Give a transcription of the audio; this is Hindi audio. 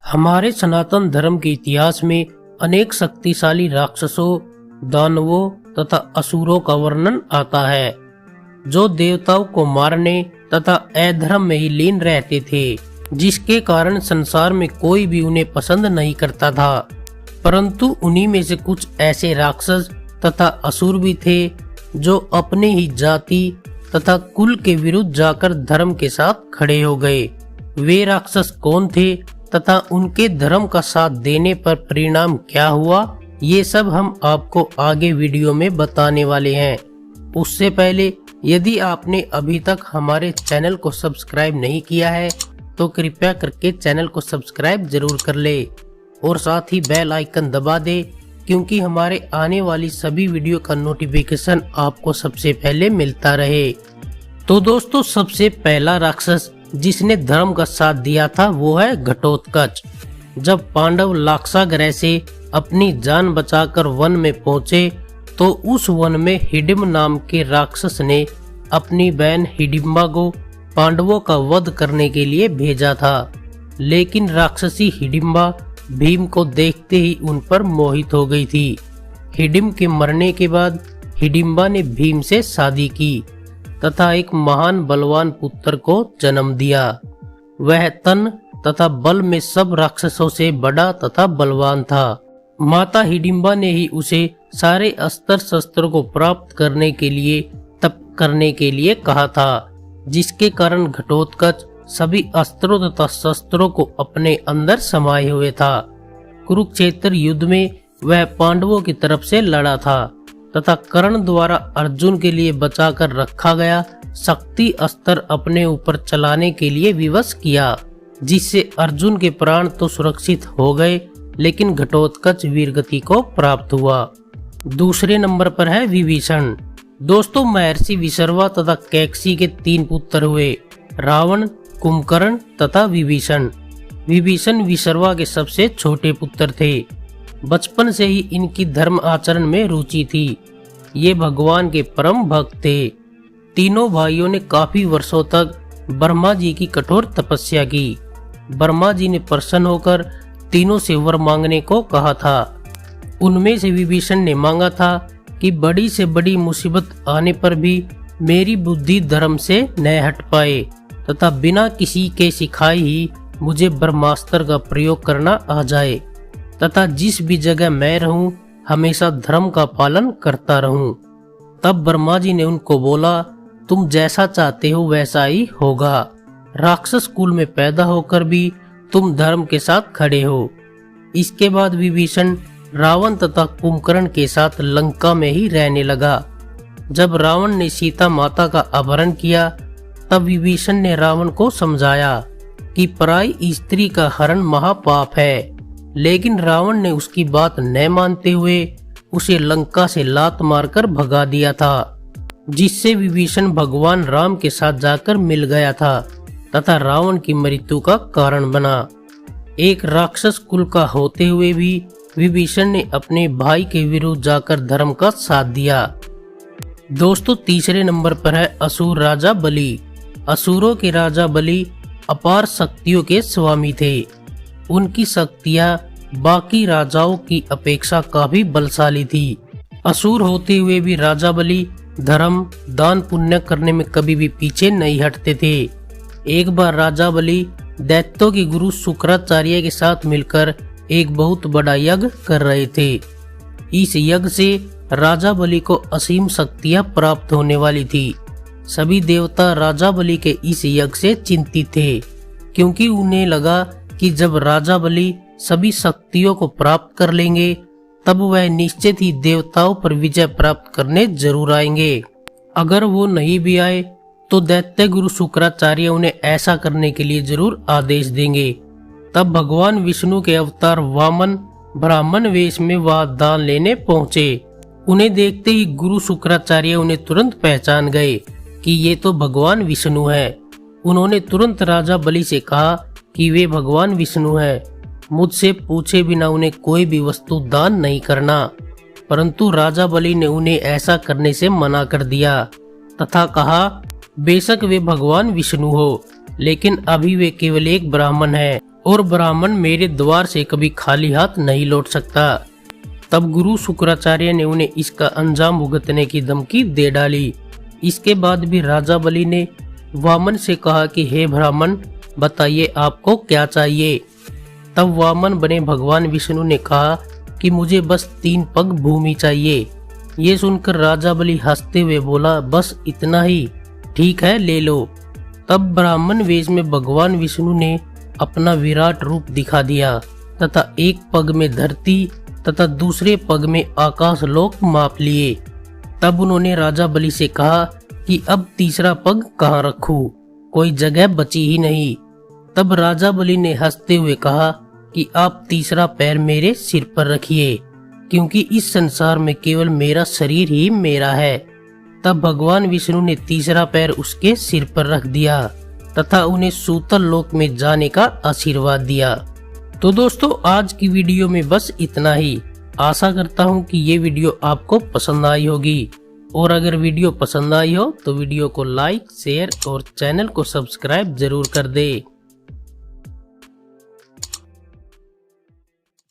हमारे सनातन धर्म के इतिहास में अनेक शक्तिशाली राक्षसों, दानवों तथा असुरों का वर्णन आता है, जो देवताओं को मारने तथा अधर्म में ही लीन रहते थे, जिसके कारण संसार में कोई भी उन्हें पसंद नहीं करता था। परंतु उन्हीं में से कुछ ऐसे राक्षस तथा असुर भी थे जो अपने ही जाति तथा कुल के विरुद्ध जाकर धर्म के साथ खड़े हो गए। वे राक्षस कौन थे तथा उनके धर्म का साथ देने पर परिणाम क्या हुआ, ये सब हम आपको आगे वीडियो में बताने वाले हैं। उससे पहले यदि आपने अभी तक हमारे चैनल को सब्सक्राइब नहीं किया है तो कृपया करके चैनल को सब्सक्राइब जरूर कर ले और साथ ही बेल आइकन दबा दे, क्योंकि हमारे आने वाली सभी वीडियो का नोटिफिकेशन आपको सबसे पहले मिलता रहे। तो दोस्तों, सबसे पहला राक्षस जिसने धर्म का साथ दिया था वो है घटोत्कच। जब पांडव लाक्षा ग्रह से अपनी जान बचाकर वन में पहुंचे तो उस वन में हिडिंब नाम के राक्षस ने अपनी बहन हिडिंबा को पांडवों का वध करने के लिए भेजा था, लेकिन राक्षसी हिडिंबा भीम को देखते ही उन पर मोहित हो गई थी। हिडिंब के मरने के बाद हिडिंबा ने भीम से शादी की तथा एक महान बलवान पुत्र को जन्म दिया। वह तन तथा बल में सब राक्षसों से बड़ा तथा बलवान था। माता हिडिंबा ने ही उसे सारे अस्त्र शस्त्रों को प्राप्त करने के लिए तप करने के लिए कहा था, जिसके कारण घटोत्कच सभी अस्त्रों तथा शस्त्रों को अपने अंदर समाये हुए था। कुरुक्षेत्र युद्ध में वह पांडवों की तरफ से लड़ा था तथा कर्ण द्वारा अर्जुन के लिए बचाकर रखा गया शक्ति अस्त्र अपने ऊपर चलाने के लिए विवश किया, जिससे अर्जुन के प्राण तो सुरक्षित हो गए, लेकिन घटोत्कच वीरगति को प्राप्त हुआ। दूसरे नंबर पर है विभीषण। दोस्तों, महर्षि विशर्वा तथा कैकसी के 3 पुत्र हुए, रावण, कुंभकर्ण तथा विभीषण। विभीषण विशर्वा के सबसे छोटे पुत्र थे। बचपन से ही इनकी धर्म आचरण में रुचि थी। ये भगवान के परम भक्त थे। तीनों भाइयों ने काफी वर्षों तक ब्रह्मा जी की कठोर तपस्या की। ब्रह्मा जी ने प्रसन्न होकर तीनों से वर मांगने को कहा था। उनमें से विभीषण ने मांगा था कि बड़ी से बड़ी मुसीबत आने पर भी मेरी बुद्धि धर्म से न हट पाए तथा बिना किसी के सिखाए ही मुझे ब्रह्मास्त्र का प्रयोग करना आ जाए तथा जिस भी जगह मैं रहूं हमेशा धर्म का पालन करता रहूं। तब ब्रह्मा जी ने उनको बोला, तुम जैसा चाहते हो वैसा ही होगा। राक्षस कुल में पैदा होकर भी तुम धर्म के साथ खड़े हो। इसके बाद विभीषण रावण तथा कुंभकर्ण के साथ लंका में ही रहने लगा। जब रावण ने सीता माता का अपहरण किया तब विभीषण ने रावण को समझाया कि पराई स्त्री का हरण महापाप है, लेकिन रावण ने उसकी बात न मानते हुए उसे लंका से लात मारकर भगा दिया था, जिससे विभीषण भगवान राम के साथ जाकर मिल गया था तथा रावण की मृत्यु का कारण बना। एक राक्षस कुल का होते हुए भी विभीषण ने अपने भाई के विरुद्ध जाकर धर्म का साथ दिया। दोस्तों, तीसरे नंबर पर है असुर राजा बलि। असुरों के राजा बलि अपार शक्तियों के स्वामी थे। उनकी शक्तियां बाकी राजाओं की अपेक्षा काफी बलशाली थी। असुर होते हुए भी राजा बलि धर्म, दान, पुण्य करने में कभी भी पीछे नहीं हटते थे। एक बार राजा बलि दैत्यों के गुरु शुक्राचार्य के साथ मिलकर एक बहुत बड़ा यज्ञ कर रहे थे। इस यज्ञ से राजा बलि को असीम शक्तियां प्राप्त होने वाली थी। सभी देवता राजा बलि के इस यज्ञ से चिंतित थे, क्योंकि उन्हें लगा कि जब राजा बलि सभी शक्तियों को प्राप्त कर लेंगे तब वह निश्चित ही देवताओं पर विजय प्राप्त करने जरूर आएंगे। अगर वो नहीं भी आए तो दैत्य गुरु शुक्राचार्य उन्हें ऐसा करने के लिए जरूर आदेश देंगे। तब भगवान विष्णु के अवतार वामन ब्राह्मण वेश में वहां दान लेने पहुंचे। उन्हें देखते ही गुरु शुक्राचार्य उन्हें तुरंत पहचान गए कि ये तो भगवान विष्णु है। उन्होंने तुरंत राजा बलि से कहा कि वे भगवान विष्णु है, मुझसे पूछे बिना उन्हें कोई भी वस्तु दान नहीं करना। परंतु राजा बलि ने उन्हें ऐसा करने से मना कर दिया तथा कहा, बेशक वे भगवान विष्णु हो, लेकिन अभी वे केवल एक ब्राह्मण है और ब्राह्मण मेरे द्वार से कभी खाली हाथ नहीं लौट सकता। तब गुरु शुक्राचार्य ने उन्हें इसका अंजाम भुगतने की धमकी दे डाली। इसके बाद भी राजा बलि ने वामन से कहा कि हे ब्राह्मण, बताइए आपको क्या चाहिए। तब वामन बने भगवान विष्णु ने कहा कि मुझे बस 3 पग भूमि चाहिए। ये सुनकर राजा बलि हंसते हुए बोला, बस इतना ही? ठीक है, ले लो। तब ब्राह्मण वेश में भगवान विष्णु ने अपना विराट रूप दिखा दिया तथा एक पग में धरती तथा दूसरे पग में आकाश लोक माप लिए। तब उन्होंने राजा बलि से कहा कि अब तीसरा पग कहाँ रखूं? कोई जगह बची ही नहीं। तब राजा बलि ने हंसते हुए कहा कि आप तीसरा पैर मेरे सिर पर रखिए, क्योंकि इस संसार में केवल मेरा शरीर ही मेरा है। तब भगवान विष्णु ने तीसरा पैर उसके सिर पर रख दिया तथा उन्हें सूतल लोक में जाने का आशीर्वाद दिया। तो दोस्तों, आज की वीडियो में बस इतना ही। आशा करता हूँ कि ये वीडियो आपको पसंद आई होगी, और अगर वीडियो पसंद आई हो तो वीडियो को लाइक, शेयर और चैनल को सब्सक्राइब जरूर कर दे।